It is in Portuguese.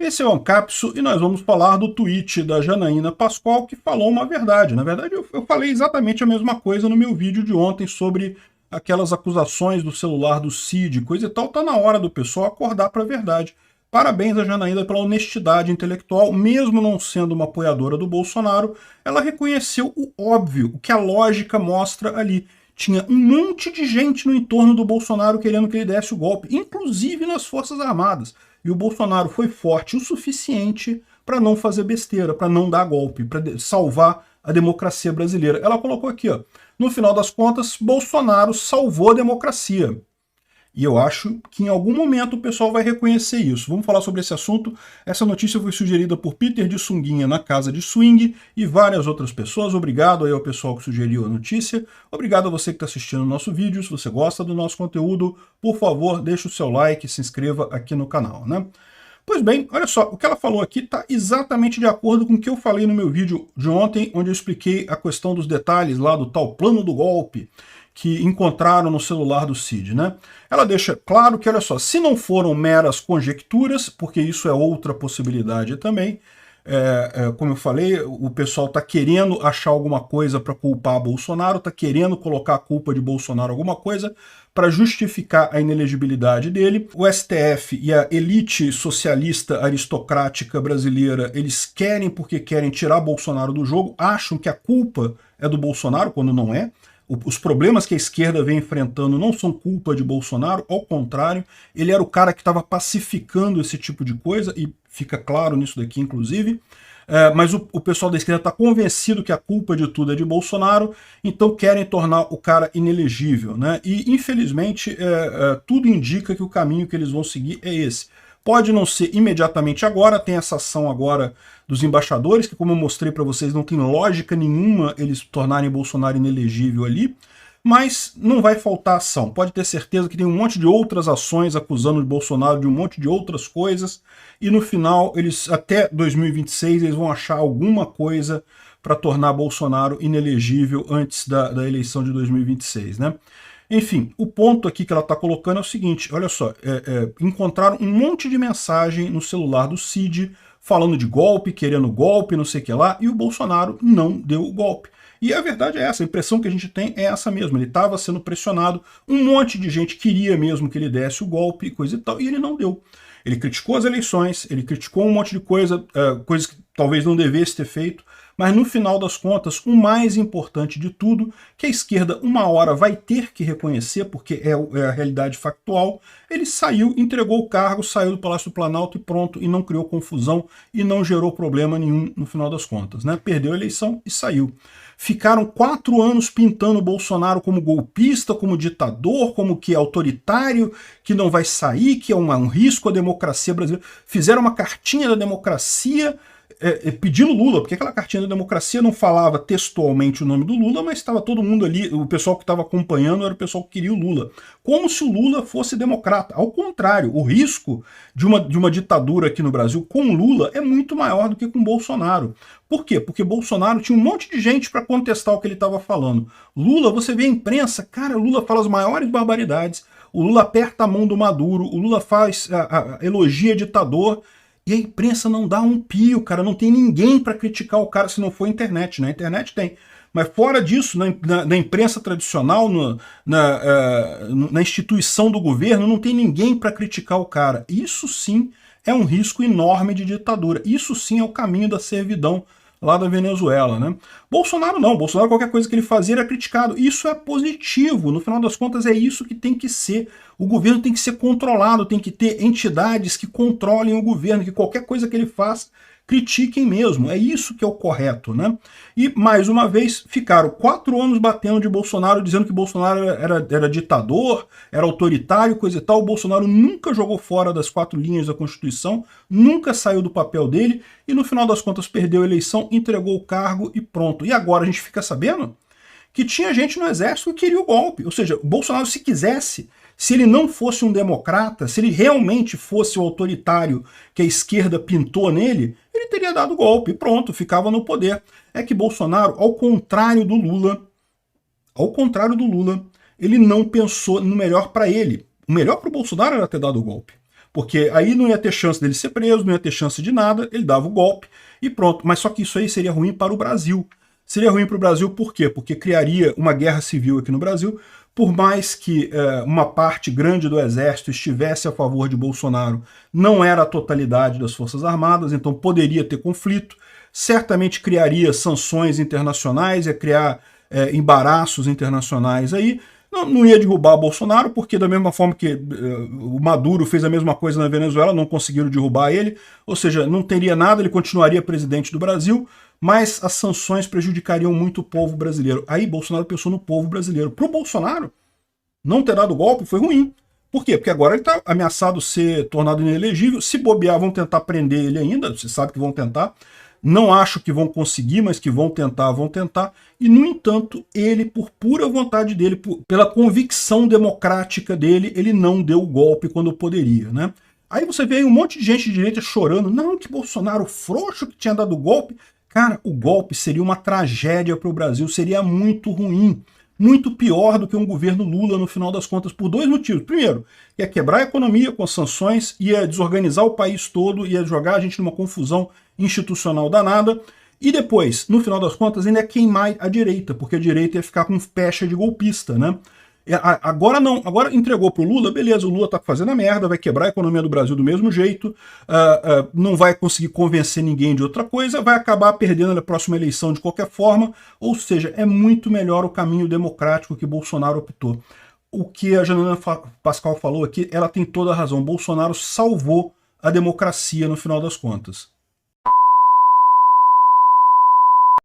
Esse é o Ancapso e nós vamos falar do tweet da Janaína Pascoal, que falou uma verdade. Na verdade, eu falei exatamente a mesma coisa no meu vídeo de ontem sobre aquelas acusações do celular do Cid, coisa e tal. Tá na hora do pessoal acordar para a verdade. Parabéns a Janaína pela honestidade intelectual, mesmo não sendo uma apoiadora do Bolsonaro, ela reconheceu o óbvio, o que a lógica mostra ali. Tinha um monte de gente no entorno do Bolsonaro querendo que ele desse o golpe, inclusive nas Forças Armadas. E o Bolsonaro foi forte o suficiente para não fazer besteira, para não dar golpe, para salvar a democracia brasileira. Ela colocou aqui, ó, no final das contas, Bolsonaro salvou a democracia. E eu acho que em algum momento o pessoal vai reconhecer isso. Vamos falar sobre esse assunto. Essa notícia foi sugerida por Peter de Sunguinha na Casa de Swing e várias outras pessoas. Obrigado aí ao pessoal que sugeriu a notícia. Obrigado a você que está assistindo o nosso vídeo. Se você gosta do nosso conteúdo, por favor, deixe o seu like e se inscreva aqui no canal, né? Pois bem, olha só, o que ela falou aqui está exatamente de acordo com o que eu falei no meu vídeo de ontem, onde eu expliquei a questão dos detalhes lá do tal plano do golpe que encontraram no celular do Cid, né? Ela deixa claro que, olha só, se não foram meras conjecturas, porque isso é outra possibilidade também, como eu falei, o pessoal está querendo achar alguma coisa para culpar Bolsonaro, está querendo colocar a culpa de Bolsonaro em alguma coisa para justificar a inelegibilidade dele. O STF e a elite socialista aristocrática brasileira, eles querem porque querem tirar Bolsonaro do jogo, acham que a culpa é do Bolsonaro, quando não é. Os problemas que a esquerda vem enfrentando não são culpa de Bolsonaro, ao contrário, ele era o cara que estava pacificando esse tipo de coisa, e fica claro nisso daqui, inclusive. Mas o pessoal da esquerda está convencido que a culpa de tudo é de Bolsonaro, então querem tornar o cara inelegível, né? E, infelizmente, tudo indica que o caminho que eles vão seguir é esse. Pode não ser imediatamente agora, tem essa ação agora dos embaixadores, que como eu mostrei para vocês, não tem lógica nenhuma eles tornarem Bolsonaro inelegível ali, mas não vai faltar ação. Pode ter certeza que tem um monte de outras ações acusando o Bolsonaro de um monte de outras coisas, e no final, eles até 2026, eles vão achar alguma coisa para tornar Bolsonaro inelegível antes da eleição de 2026, né? Enfim, o ponto aqui que ela está colocando é o seguinte, olha só, encontraram um monte de mensagem no celular do Cid, falando de golpe, querendo golpe, não sei o que lá, e o Bolsonaro não deu o golpe. E a verdade é essa, a impressão que a gente tem é essa mesmo, ele estava sendo pressionado, um monte de gente queria mesmo que ele desse o golpe, coisa e tal, e ele não deu. Ele criticou as eleições, ele criticou um monte de coisas que talvez não devesse ter feito, mas no final das contas, o mais importante de tudo, que a esquerda uma hora vai ter que reconhecer, porque é a realidade factual, ele saiu, entregou o cargo, saiu do Palácio do Planalto e pronto, e não criou confusão e não gerou problema nenhum no final das contas, né? Perdeu a eleição e saiu. Ficaram 4 anos pintando o Bolsonaro como golpista, como ditador, como que é autoritário, que não vai sair, que é um risco à democracia brasileira. Fizeram uma cartinha da democracia pedindo Lula, porque aquela cartinha da democracia não falava textualmente o nome do Lula, mas estava todo mundo ali, o pessoal que estava acompanhando era o pessoal que queria o Lula. Como se o Lula fosse democrata. Ao contrário, o risco de uma ditadura aqui no Brasil com Lula é muito maior do que com Bolsonaro. Por quê? Porque Bolsonaro tinha um monte de gente para contestar o que ele estava falando. Lula, você vê a imprensa, cara, Lula fala as maiores barbaridades, o Lula aperta a mão do Maduro, o Lula elogia ditador, e a imprensa não dá um pio, cara, não tem ninguém para criticar o cara se não for a internet, né? A internet tem. Mas fora disso, na imprensa tradicional, na instituição do governo, não tem ninguém para criticar o cara. Isso sim é um risco enorme de ditadura. Isso sim é o caminho da servidão lá da Venezuela, né? Bolsonaro não. Bolsonaro, qualquer coisa que ele fazia era criticado. Isso é positivo. No final das contas, é isso que tem que ser. O governo tem que ser controlado, tem que ter entidades que controlem o governo, que qualquer coisa que ele faz, critiquem mesmo. É isso que é o correto, né? E, mais uma vez, ficaram 4 anos batendo de Bolsonaro, dizendo que Bolsonaro era ditador, era autoritário, coisa e tal. O Bolsonaro nunca jogou fora das 4 linhas da Constituição, nunca saiu do papel dele, e no final das contas perdeu a eleição, entregou o cargo e pronto. E agora a gente fica sabendo que tinha gente no exército que queria o golpe. Ou seja, o Bolsonaro, se quisesse, se ele não fosse um democrata, se ele realmente fosse o autoritário que a esquerda pintou nele, ele teria dado o golpe, pronto, ficava no poder. É que Bolsonaro, ao contrário do Lula, ele não pensou no melhor para ele. O melhor para o Bolsonaro era ter dado o golpe. porque aí não ia ter chance dele ser preso, não ia ter chance de nada, ele dava o golpe e pronto. Mas só que isso aí seria ruim para o Brasil. Seria ruim para o Brasil por quê? Porque criaria uma guerra civil aqui no Brasil. Por mais que uma parte grande do exército estivesse a favor de Bolsonaro, não era a totalidade das Forças Armadas, então poderia ter conflito, certamente criaria sanções internacionais, ia criar embaraços internacionais aí. Não ia derrubar Bolsonaro, porque da mesma forma que o Maduro fez a mesma coisa na Venezuela, não conseguiram derrubar ele, ou seja, não teria nada, ele continuaria presidente do Brasil, mas as sanções prejudicariam muito o povo brasileiro. Aí Bolsonaro pensou no povo brasileiro. Para o Bolsonaro, não ter dado golpe foi ruim. Por quê? Porque agora ele está ameaçado ser tornado inelegível. Se bobear, vão tentar prender ele ainda, você sabe que vão tentar. Não acho que vão conseguir, mas que vão tentar, vão tentar. E, no entanto, ele, por pura vontade dele, pela convicção democrática dele, ele não deu o golpe quando poderia, né? Aí você vê aí um monte de gente de direita chorando. Não, que Bolsonaro frouxo que tinha dado o golpe. Cara, o golpe seria uma tragédia para o Brasil, seria muito ruim. Muito pior do que um governo Lula, no final das contas, por dois motivos. Primeiro, ia quebrar a economia com as sanções, ia desorganizar o país todo, ia jogar a gente numa confusão institucional danada. E depois, no final das contas, ainda ia queimar a direita, porque a direita ia ficar com pecha de golpista, né? Agora não, agora entregou pro Lula, beleza, o Lula tá fazendo a merda, vai quebrar a economia do Brasil do mesmo jeito, não vai conseguir convencer ninguém de outra coisa, vai acabar perdendo na próxima eleição de qualquer forma, ou seja, é muito melhor o caminho democrático que Bolsonaro optou. O que a Janaína Pascoal falou aqui, ela tem toda a razão, Bolsonaro salvou a democracia no final das contas.